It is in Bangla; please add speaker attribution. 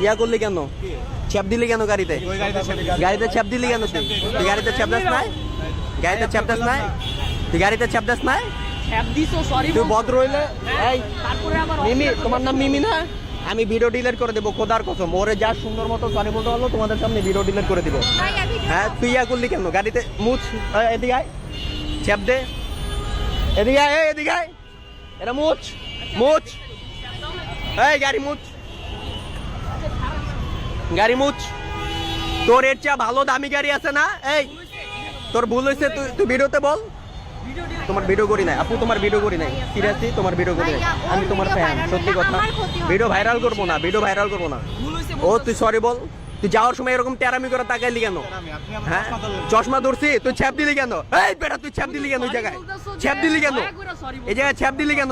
Speaker 1: ইয়া করলি কেন? ছেপ দিলি কেন গাড়িতে? গাড়িতে ছেপ দিলি কেন? তুই গাড়িতে ছেপ দাস নাই? গাড়িতে ছেপ দাস নাই? তুই গাড়িতে ছেপ দাস নাই? তুই ভদ্র হইলে এই মিমি, তোমার নাম মিমি না? আমি ভিডিও ডিলিট করে দেবো খোদার কসম। ওরে যা সুন্দর মতো সরি বলতে পারলো তোমাদের সামনে ভিডিও ডিলিট করে দিব। হ্যাঁ তুই ইয়া করলি কেন গাড়িতে? মুছ এদিকে আয়, ছেপ দে, এদিকে আয়, এদিকে আয়, এটা মুছ মুছ, এই গাড়ি মুছ, গাড়ি মুছ। তোর এর চেয়ে ভালো দামি গাড়ি আছে না? এই তোর ভুল হয়েছে, তুই ভিডিওতে বল। তোমার ভিডিও করি নাই আপু, তোমার ভিডিও করি নাই, সিরিয়াসলি তোমার ভিডিও করি নাই। আমি তোমার ফ্যান, সত্যি কথা। ভিডিও ভাইরাল করবো না, ভিডিও ভাইরাল করবো না। ও তুই সরি বল। তুই যাওয়ার সময় এরকম টেরামি করে তাকাইলি কেন? হ্যাঁ চশমা ধরছি, তুই ছ্যাপ দিলি কেন? এই বেটা তুই ছ্যাপ দিলি কেন? ওই জায়গায় ছ্যাপ দিলি কেন? এই জায়গায় ছ্যাপ দিলি কেন?